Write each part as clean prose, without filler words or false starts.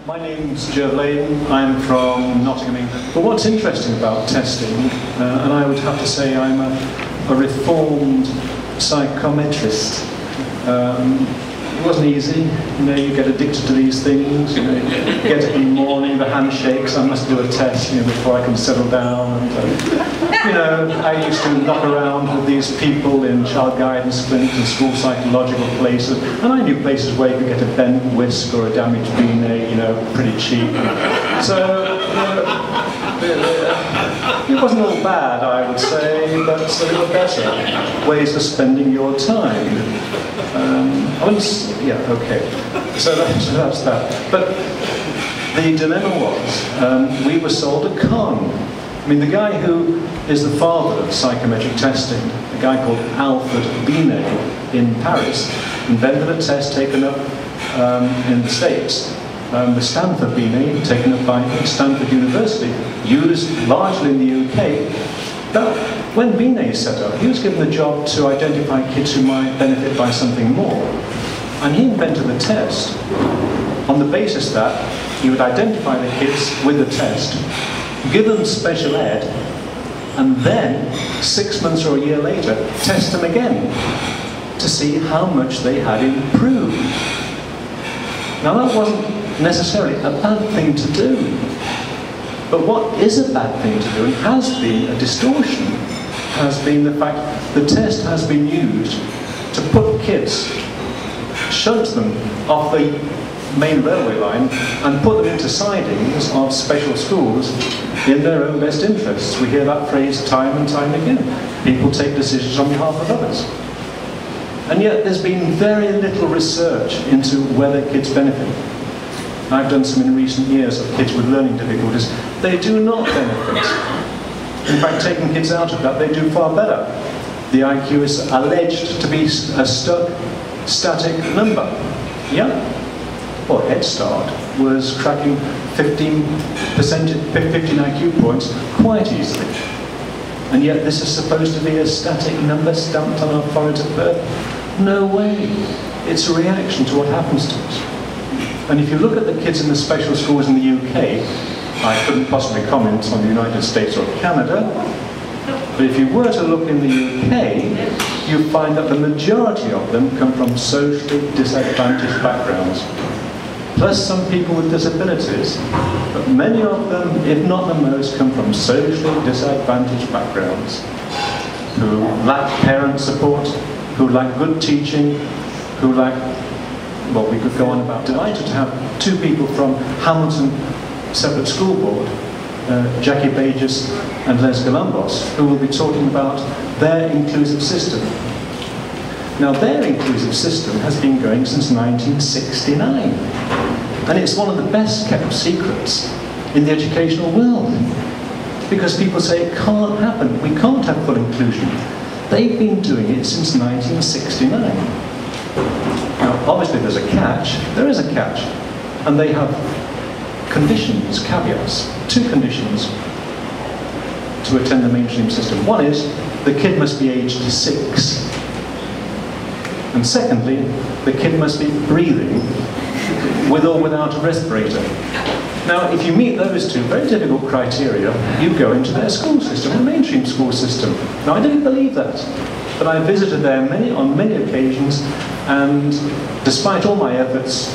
My name's Gerv Leyden. I'm from Nottingham, England. But what's interesting about testing, and I would have to say I'm a reformed psychometrist. It wasn't easy. You know, you get addicted to these things. You know, you get up in the morning, the handshakes. I must do a test, you know, before I can settle down. And, you know, I used to knock around with these people in child guidance clinics and school psychological places, and I knew places where you could get a bent whisk or a damaged V-neck, you know, pretty cheap. So it wasn't all bad, I would say, but there were better ways of spending your time. So that's that. But the dilemma was, we were sold a con. I mean, the guy who is the father of psychometric testing, a guy called Alfred Binet in Paris, invented a test taken up in the States. The Stanford Binet, taken up by Stanford University, used largely in the UK. But when Binet set up, he was given the job to identify kids who might benefit by something more. And he invented the test on the basis that he would identify the kids with the test, give them special ed, and then 6 months or a year later, test them again to see how much they had improved. Now that wasn't necessarily a bad thing to do. But what is a bad thing to do, and has been a distortion, has been the fact the test has been used to put kids, shunt them off the main railway line and put them into sidings of special schools in their own best interests. We hear that phrase time and time again. People take decisions on behalf of others. And yet there's been very little research into whether kids benefit. I've done some in recent years of kids with learning difficulties. They do not benefit. In fact, taking kids out of that, they do far better. The IQ is alleged to be a static number. Yeah? Well, Head Start was cracking 15 IQ points quite easily. And yet this is supposed to be a static number stamped on our foreheads at birth? No way. It's a reaction to what happens to us. And if you look at the kids in the special schools in the UK, I couldn't possibly comment on the United States or Canada, but if you were to look in the UK, you find that the majority of them come from socially disadvantaged backgrounds. Plus some people with disabilities, but many of them, if not the most, come from socially disadvantaged backgrounds, who lack parent support, who lack good teaching, who lack, well, we could go on about. Delighted to have two people from Hamilton Separate School Board, Jackie Bages and Les Galambos, who will be talking about their inclusive system. Now, their inclusive system has been going since 1969, and it's one of the best kept secrets in the educational world, because people say it can't happen, we can't have full inclusion. They've been doing it since 1969. Now, obviously there's a catch, there is a catch, and they have conditions, caveats, two conditions to attend the mainstream system. One is, the kid must be aged 6. And secondly, the kid must be breathing with or without a respirator. Now, if you meet those two very difficult criteria, you go into their school system, the mainstream school system. Now, I didn't believe that, but I visited there on many occasions, and despite all my efforts,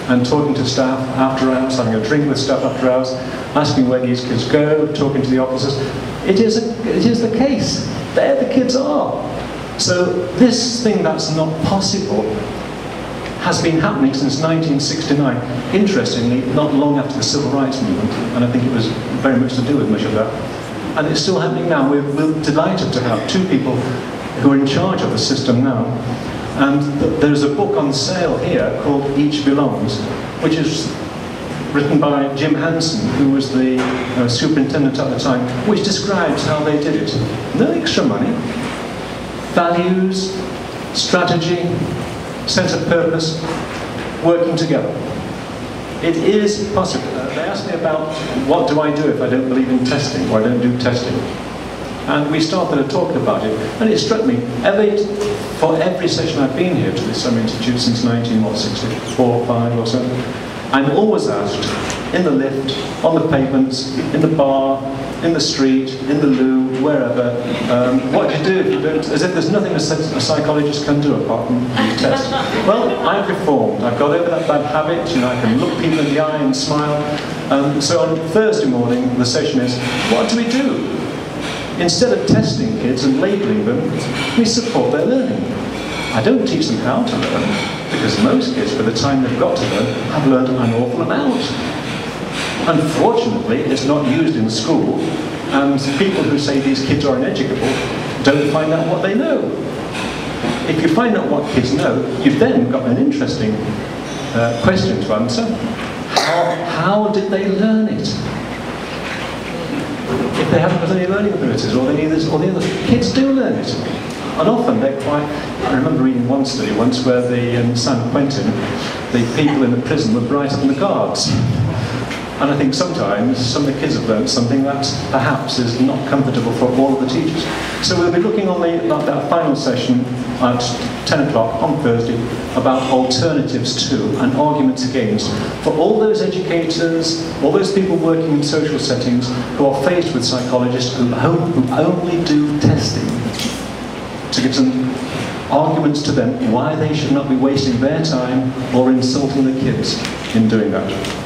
and talking to staff after hours, having a drink with staff after hours, asking where these kids go, talking to the officers, it is the case. There the kids are. So this thing that's not possible has been happening since 1969. Interestingly, not long after the Civil Rights Movement, and I think it was very much to do with much of that. And it's still happening now. We're delighted to have two people who are in charge of the system now. And there's a book on sale here called Each Belongs, which is written by Jim Hansen, who was the superintendent at the time, which describes how they did it. No extra money. Values, strategy, sense of purpose, working together. It is possible. They asked me about what do I do if I don't believe in testing, or I don't do testing. And we started to talk about it, and it struck me, for every session I've been here to this Institute since 1964, 5 or so, I'm always asked, in the lift, on the pavements, in the bar, in the street, in the loo, wherever, what do you do if you don't, as if there's nothing a psychologist can do apart from test. Well, I've reformed. I've got over that bad habit. You know, I can look people in the eye and smile. So on Thursday morning, the session is, what do we do? Instead of testing kids and labelling them, we support their learning. I don't teach them how to learn, because most kids, by the time they've got to learn, have learned an awful amount. Unfortunately, it's not used in school, and people who say these kids are uneducable don't find out what they know. If you find out what kids know, you've then got an interesting question to answer. How did they learn it? If they haven't got any learning abilities, or the other kids do learn it. And often they're quite, I remember reading one study once where in San Quentin, the people in the prison were brighter than the guards. And I think sometimes some of the kids have learned something that perhaps is not comfortable for all of the teachers. So we'll be looking on that final session at 10 o'clock on Thursday about alternatives to and arguments against for all those educators, all those people working in social settings who are faced with psychologists who only do testing, to give some arguments to them why they should not be wasting their time or insulting the kids in doing that.